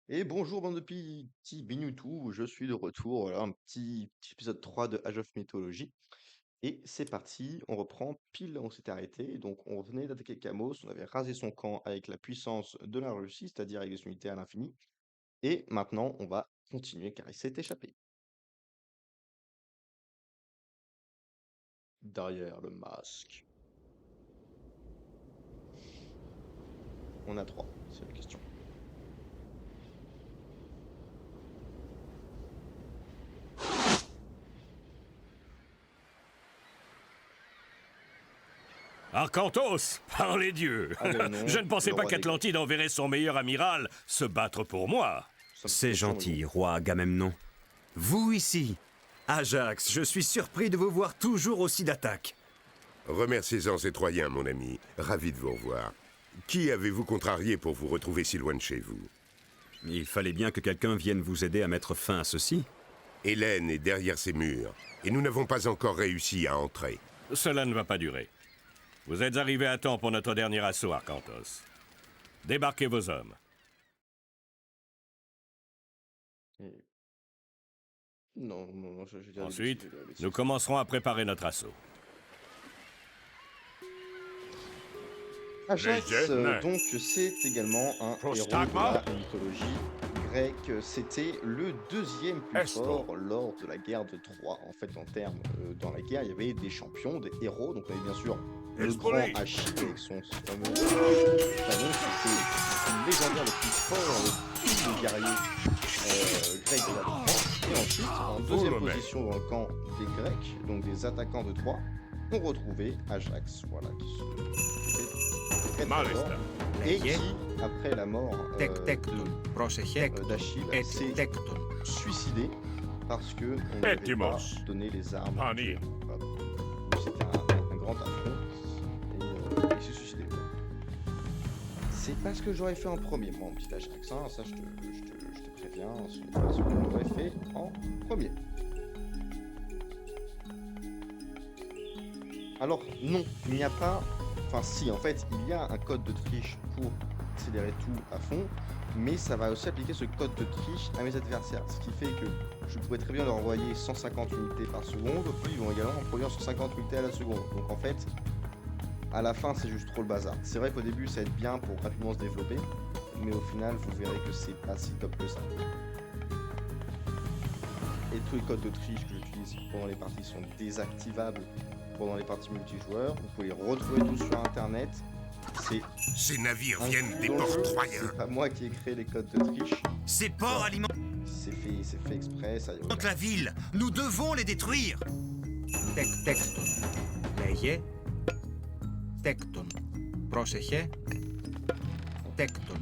Et bonjour bande de petits Bignoutou, je suis de retour, voilà, un petit épisode 3 de Age of Mythology. Et c'est parti, on reprend pile là où on s'était arrêté. Donc on venait d'attaquer Kamos, on avait rasé son camp avec la puissance de la Russie, c'est-à-dire avec des unités à l'infini. Et maintenant on va continuer car il s'est échappé. Derrière le masque. On a trois, c'est la question. Arcantos, par les dieux. Ah le nom, Je ne pensais le pas roi des Grecs. qu'Atlantide enverrait son meilleur amiral se battre pour moi. Ça me fait C'est aucun gentil, nom. roi Agamemnon. Vous ici Ajax, je suis surpris de vous voir toujours aussi d'attaque. Remerciez-en ces Troyens, mon ami. Ravi de vous revoir. Qui avez-vous contrarié pour vous retrouver si loin de chez vous? Il fallait bien que quelqu'un vienne vous aider à mettre fin à ceci. Hélène est derrière ces murs, et nous n'avons pas encore réussi à entrer. Cela ne va pas durer. Vous êtes arrivé à temps pour notre dernier assaut, Arcantos. Débarquez vos hommes. Et- Non, non, non, je dirais des Ensuite, bêtises, je dirais des nous bêtises. commencerons à préparer notre assaut. Ajax, Légende. donc c'est également un héros de Prostagma. la mythologie grecque. C'était le deuxième plus Esto. fort lors de la guerre de Troie. En fait, en termes, dans la guerre, il y avait des champions, des héros. Donc on avait bien sûr le Esprit. grand Achille avec son fameux canon, qui était légendaire, le plus fort, le plus guerrier grec de la Troie. Et ensuite, en deuxième le mec. position dans le camp des Grecs, donc des attaquants de Troie, on retrouvait Ajax, voilà, qui se très, très Malesta. fort, et qui, après la mort d'Achille, s'est suicidé parce que on n'avait pas Etimos. donné les armes. Ani. C'était un grand affront et il s'est suicidé. C'est pas ce que j'aurais fait en premier, moi, mon petit Ajax. Hein, ça, je te préviens, ce n'est pas ce que j'aurais fait en premier. Alors, non, il n'y a pas... Enfin, si, en fait, il y a un code de triche pour accélérer tout à fond, mais ça va aussi appliquer ce code de triche à mes adversaires. Ce qui fait que je pourrais très bien leur envoyer 150 unités par seconde, puis ils vont également en produire 150 unités à la seconde. Donc, en fait, à la fin, c'est juste trop le bazar. C'est vrai qu'au début, ça va être bien pour rapidement se développer, mais au final, vous verrez que c'est pas si top que ça. Et tous les codes de triche que j'utilise pendant les parties sont désactivables pendant les parties multijoueurs. Vous pouvez les retrouver tous sur internet. C'est Ces navires un viennent des jeu, ports troyens. c'est pas moi qui ai créé les codes de triche. Ces ports alimentent C'est fait exprès, ça y est. la ville. Nous devons les détruire. Λέγε. Τέκτον. Πρόσεχε. Τέκτον.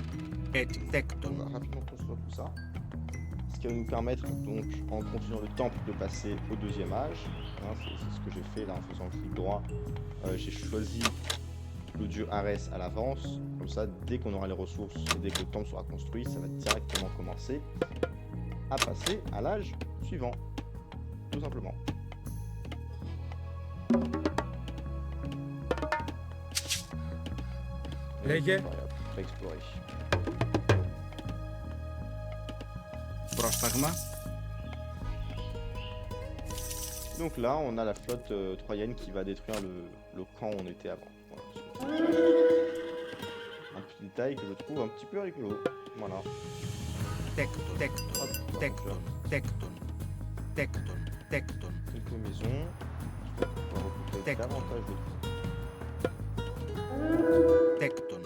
On va rapidement construire tout ça. Ce qui va nous permettre donc, en continuant le temple, de passer au deuxième âge. Hein, c'est ce que j'ai fait là en faisant clic droit. J'ai choisi le dieu Arès à l'avance. Comme ça, dès qu'on aura les ressources et dès que le temple sera construit, ça va directement commencer à passer à l'âge suivant. Tout simplement. Λέγε. Voilà, très exploré. Πρόσταγμα. Donc là, on a la flotte troyenne qui va détruire le camp où on était avant. Voilà. Un petit détail que je trouve un petit peu rigolo. Voilà. Τέκτον. Τέκτον. Τέκτον. Τέκτον. Τέκτον. Τέκτον. Quelques maisons. On va recruter Tecton. davantage de Τέκτον. Et...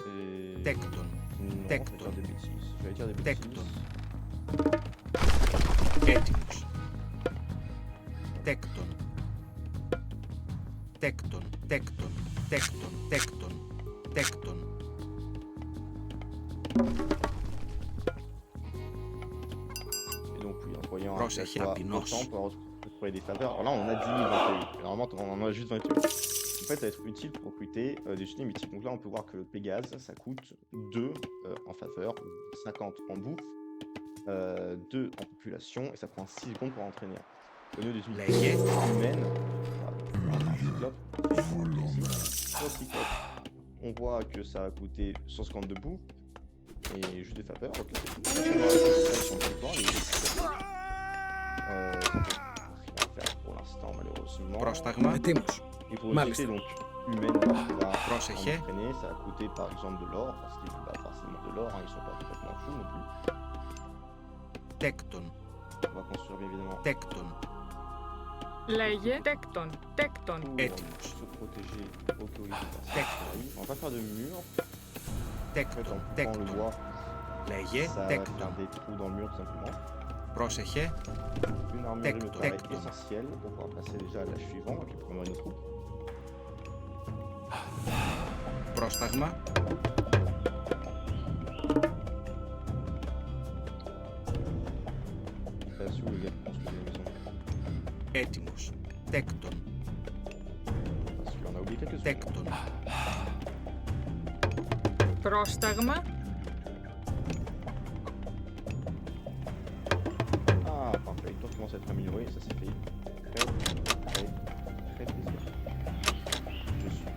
Τέκτον. Non, Tecton. je vais dire des bêtises. Je vais dire des Tecton. bêtises. Έτοιμος. Τέκτον. Τέκτον. Τέκτον. Τέκτον. Τέκτον. Τέκτον. Et donc oui, en voyant Proche, un il y a Pinos. temps pour retrouver des faveurs. Alors là, on a 10 000 21. Normalement, on en a juste 21. En fait, ça va être utile pour recruter des unités mythiques. Donc là, on peut voir que le Pégase, ça coûte 2 en faveur, 50 en bouffe, 2 en population, et ça prend 6 secondes pour entraîner. Au lieu des unités Λέγε. humaines, voilà, un cyclope, ici, sur le cyclope, on voit que ça va coûter 152 bouffe, et juste des faveurs, ok. Πρόσταγμα. Ετοίμος. Et pour une Μάλιστα. cité donc humaine, on va Πρόσεχε. en entraîner, ça va coûter par exemple de l'or, parce qu'il faut pas forcément de l'or, hein, ils sont pas complètement fous non plus. Τέκτον. On va construire bien évidemment Τέκτον. Λέγε τέκτον, τέκτον. pour Έτοιμος. se protéger au cas où il passe. Τέκτον. On va pas faire de mur, en fait Τέκτον. on prend le Τέκτον. bois, Λέγε ça va τέκτον. faire des trous dans le mur tout simplement. Πρόσεχε. Une armurerie me paraît Tecton. essentielle, donc on va passer déjà à l'âge suivant, et puis prendre une troupe. Πρόσταγμα. Là-dessus, les gars construisent des maisons. Έτοιμος. Τέκτον. Parce qu'on a oublié quelques trucs. Τέκτον. Πρόσταγμα. Ah, parfait. Toi, commence à être amélioré, ça c'est fait. Très plaisir. Je suis.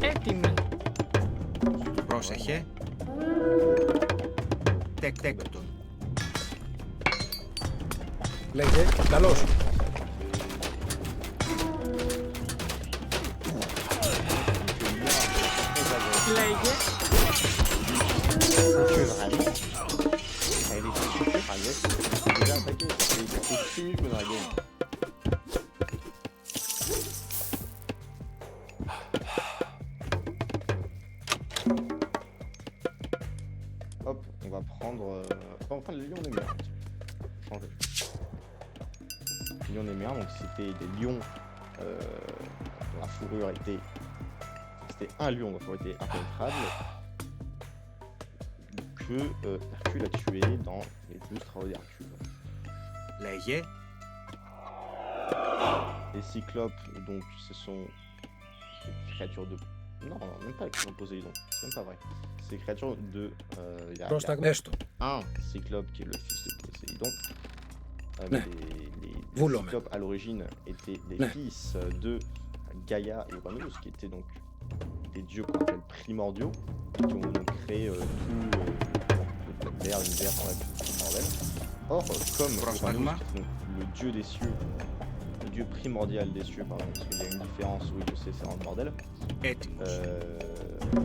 Έτοιμη. Πρόσεχε. Τέκτον. Λέγε. Καλώς. Λέγε Elle est super agressive. Elle est déjà attaquée. C'est 6 minutes dans la game. Hop, on va prendre. On va prendre les lions des mers. Changer. Les lions des mers, donc c'était des lions dont la fourrure était. C'était un lion dont la fourrure était impénétrable. Que Hercule a tué dans les 12 travaux d'Hercule. Λέγε. Les cyclopes, donc, ce sont des créatures de... Non, même pas les créatures de Poséidon, c'est même pas vrai. C'est des créatures de... Il y a Πρόσταγμα. Έστω. un cyclope qui est le fils de Poséidon. Ναι. Les Βούλομαι. cyclopes, à l'origine, étaient des Ναι. fils de Gaïa et Uranus, qui étaient donc des dieux qu'on appelle primordiaux, qui ont donc créé l'air, l'univers, en fait, tout le bordel. Or, comme Prostagma. Uranus, qui est donc le dieu des cieux, le dieu primordial des cieux, pardon, parce qu'il y a une différence, oui, je sais, c'est dans le bordel, Έτοιμος.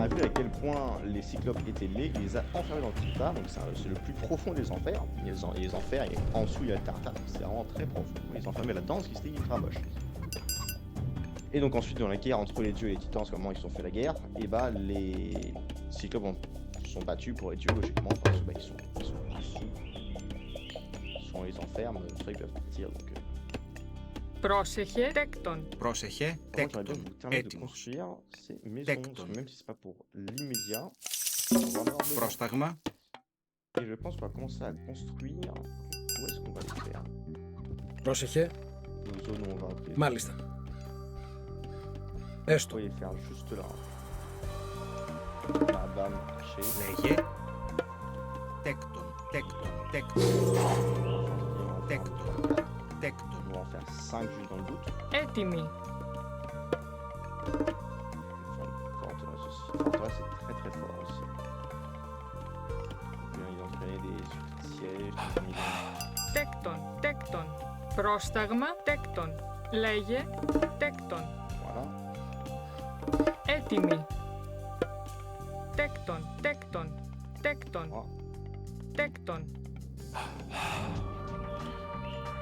a vu à quel point les cyclopes étaient laids, il les a enfermés dans le Tartare, donc c'est le plus profond des enfers. Les enfers, et en dessous il y a le Tartare, c'est vraiment très profond. Ils les enfermaient là-dedans, ce qui c'était ultra moche. Et donc ensuite dans la guerre entre les dieux et les titans, parce que comment ils se sont fait la guerre, et bah les cyclopes sont battus pour les dieux logiquement, parce que bah, ils sont sous. Soit on les enferme, soit ils peuvent partir. Donc, Πρόσεχε τέκτον. Πρόσεχε. moi, j'aurais bien Τέκτον. vous permettre de Έτοιμος. construire ces maisons, Tecton. parce que même si c'est pas pour l'immédiat, on va en avoir besoin. Πρόσταγμα. Et je pense qu'on va commencer à construire. Où est-ce qu'on va les faire? Πρόσεχε. Nos zones où on va appeler. Μάλιστα. On Έστω. va les faire juste là. Bam, bam, chez. Λέγε. Τέκτον. Τέκτον. Τέκτον. Tecton. Τέκτον. On va en faire 5 juste dans le doute. Έτοιμη. Forteresse aussi. Forteresse c'est très très fort aussi. Bien, ils ont créé des sièges, des maisons. Τέκτον, τέκτον. Πρόσταγμα τέκτον. Λέγε τέκτον. Voilà. Έτοιμη. Τέκτον, τέκτον. Τέκτον. Ah. Τέκτον.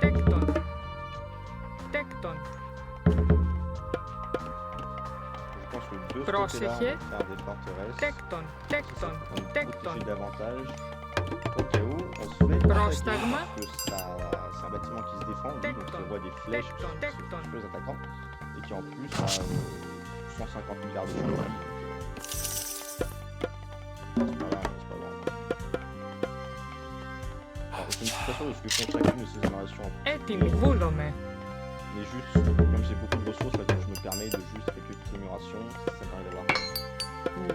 Τέκτον. Τέκτον. Je pense que de ce Πρόσεχε. côté-là, on va faire des forteresses. Τέκτον, τέκτον. On va Tecton. protéger davantage. Au cas où, on se fait Prostagma. attaquer, parce que c'est un bâtiment qui se défend, lui, donc Tecton. il envoie des flèches Tecton. sur Tecton. les attaquants, et qui en plus a 150 milliards de chevaux. C'est pas grave, c'est pas grave. Alors, je ne suis pas sûr de ce que font chacune de ces améliorations, Έτοιμη. Βούλομαι. mais juste, comme j'ai beaucoup de ressources, là, donc je me permets de juste quelques petites améliorations, ça me permet d'avoir tous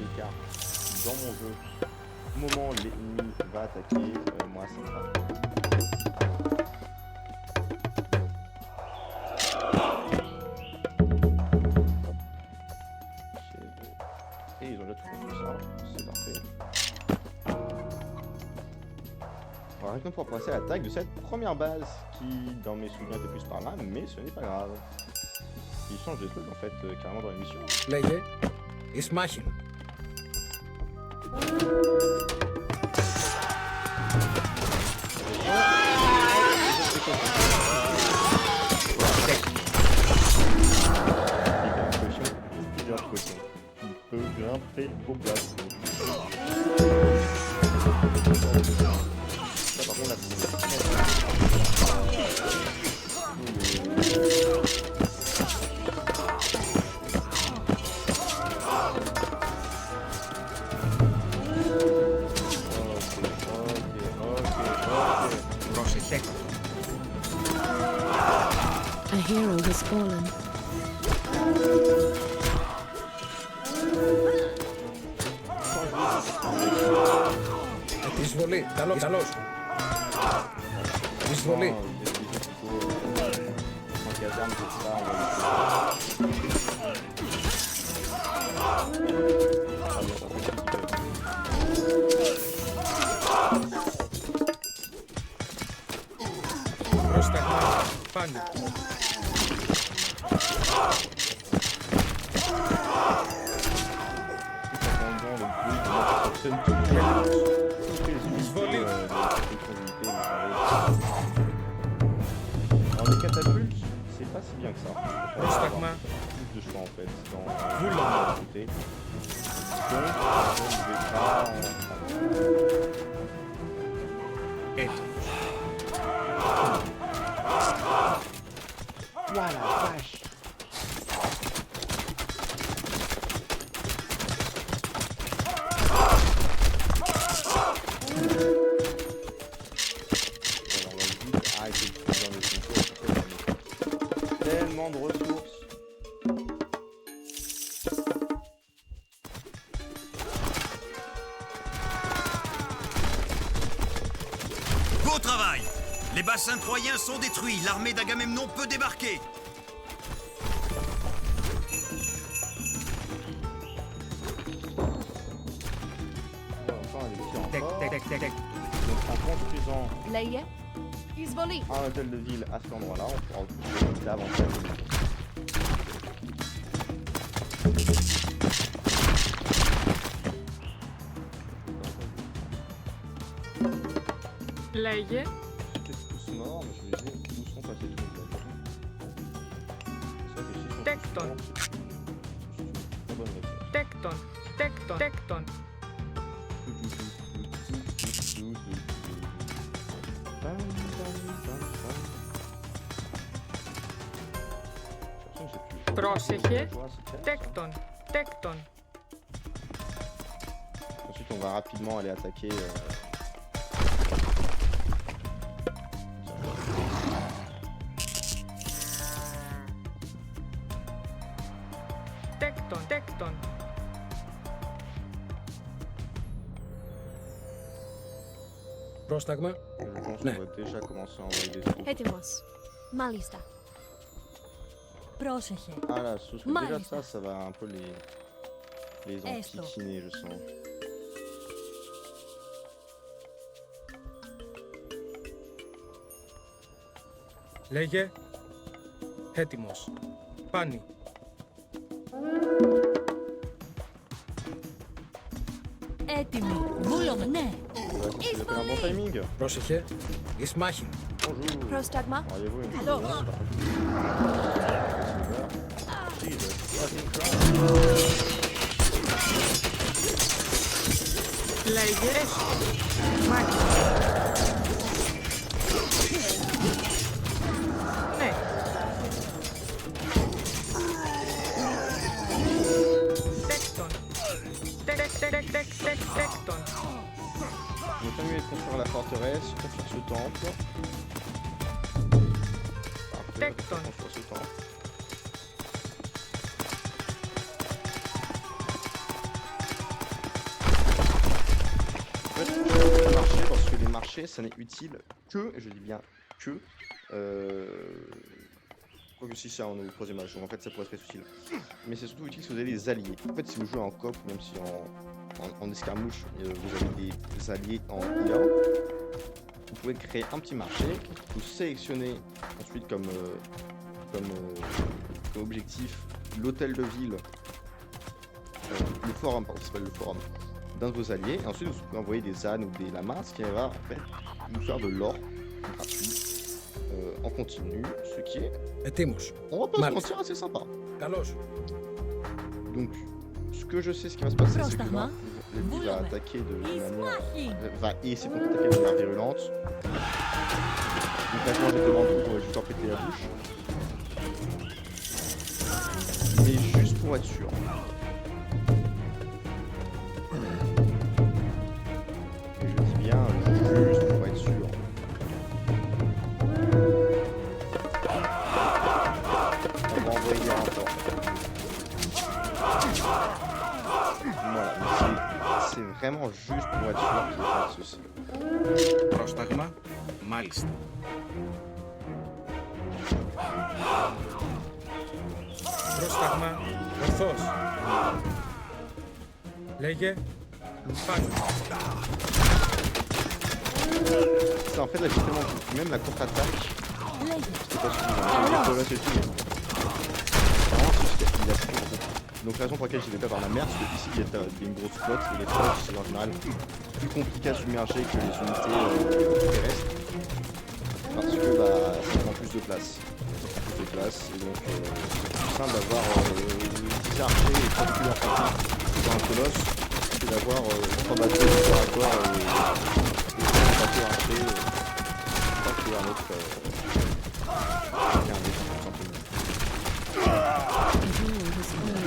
les cartes dans mon jeu. Au moment où l'ennemi va attaquer, moi ça me va. Et ils ont déjà tout construit ça, c'est parfait. On va va rien pour passer à l'attaque de cette première base qui, dans mes souvenirs, était plus par là, mais ce n'est pas grave. Il change des trucs en fait, carrément dans l'émission. Λέγε. Εις μάχην. Il peut grimper au plafond. Ça, par contre, là, Πρόσεχε. A hero has fallen. Εισβολή. Καλώς. Καλώς. Εισβολή. Πρόσταγμα. Πάνι. Alors les catapultes, c'est pas si bien que ça. Πρόσταγμα. Plus de choix en fait dans Vouloir. la côté. Donc, je vais pas... Έτοιμος. Voilà, vache. On va vite arrêter de faire dans le concours. Tellement de ressources. Beau travail! Les bassins troyens sont détruits. L'armée d'Agamemnon peut débarquer. Enfin, les petits Τεκ, renforts. τεκ, τεκ, τεκ. Donc en construisant Λέγε. Εισβολή. un hôtel de ville à cet endroit-là, on pourra retrouver davantage de ressources. Λέγε. J'étais tous morts, mais je me disais où sont passés tous les autres. Ça fait 6 Tecton. Très bonne réflexion. Τέκτον. Τέκτον. Τέκτον. Πρόσεχε. Τέκτον. Τέκτον. Ensuite, on va rapidement aller attaquer. Τέκτον. Τέκτον. Πρόσταγμα. Je pense qu'on Ναι. va déjà commencer à envoyer des troupes. Έτοιμος. Μάλιστα. Πρόσεχε. Ah là, ce déjà Malista. ça va un peu les Esto. enquiquiner, je sens. Λέγε. Έτοιμος. Πάνι. Έτοιμη. Βούλομαι, ναι. Ouais, ça, c'est un bon timing. Πρόσεχε. Εις μάχην. Bonjour. Πρόσταγμα. Voyez-vous une Καλώς. Jesus fucking Christ. Λέγε. Μάχη. Ναι. Τέκτον. Τέκτον. On va continuer de construire la forteresse, construire ce temple. Parfait, Tecton. construire ce temple. En fait, je fais le marché parce que les marchés, ça n'est utile que, et je dis bien que, quoique si ça on est au troisième âge, donc en fait ça pourrait être utile. Mais c'est surtout utile si vous avez des alliés. En fait, si vous jouez en coop, même si en escarmouche, vous avez des alliés en IA, vous pouvez créer un petit marché, vous sélectionnez ensuite comme, comme objectif l'hôtel de ville, le forum, pardon, ça s'appelle le forum, d'un de vos alliés, et ensuite vous pouvez envoyer des ânes ou des lamas, ce qui va en fait nous faire de l'or gratuit en continu, ce qui est, Ετοίμος. on va pas se Maalesτα. mentir, assez sympa. Καλώς. Donc, ce que je sais, ce qui va se passer, c'est que là, Prostagma. l'ennemi va attaquer de manière, Ismachi. va essayer de contre-attaquer de manière virulente. Donc maintenant, je te demande, on va juste leur péter la bouche. Mais juste pour être sûr. Et je dis bien juste pour être sûr. On va envoyer un rapport. Voilà, mais c'est vraiment juste pour être sûr qu'il n'y ait pas de soucis. Πρόσταγμα. Μάλιστα. Πρόσταγμα. Ορθώς. Λέγε. Πάνω. Ça, en fait, là, j'ai tellement vu, même la contre-attaque, Λέγε. c'est pas suffisant. Les colosse et tout, mais vraiment, c'est juste qu'il a trop gros. Donc, la raison pour laquelle j'y vais pas par la mer, c'est qu'ici, il y a une grosse flotte, et les flottes, c'est en général plus compliqué à submerger que les unités terrestres. Parce que bah, ça prend plus de place. Ça prend plus de place, et donc c'est plus simple d'avoir 10 archers et 3 véhicules infantry dans un colosse que d'avoir 3 bateaux de corps à corps et 3 bateaux archers, pas qu'un autre qu'un autre, tout simplement. A hero has fallen.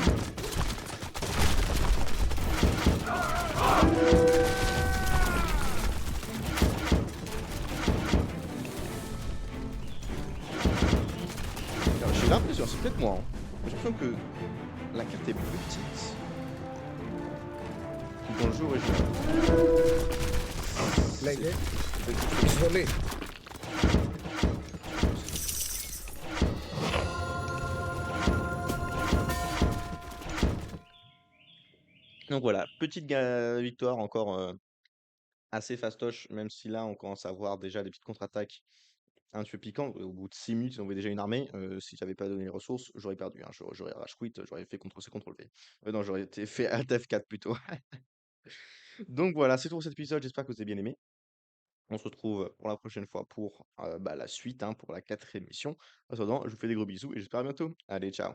Alors, j'ai l'impression, c'est peut-être moi, hein, j'ai l'impression que la carte est plus petite que dans le jeu original. Λέγε. C'est- Εισβολή. Donc voilà, petite victoire encore assez fastoche, même si là on commence à voir déjà des petites contre-attaques un petit peu piquantes. Au bout de 6 minutes, ils envoyaient déjà une armée. Si j'avais pas donné les ressources, j'aurais perdu, hein. J'aurais rage quit, j'aurais fait CTRL-C, CTRL-V. Non, j'aurais été fait Alt F4 plutôt. Donc voilà, c'est tout pour cet épisode, j'espère que vous avez bien aimé. On se retrouve pour la prochaine fois pour la suite, hein, pour la 4e mission. En attendant, je vous fais des gros bisous et j'espère à bientôt. Allez, ciao.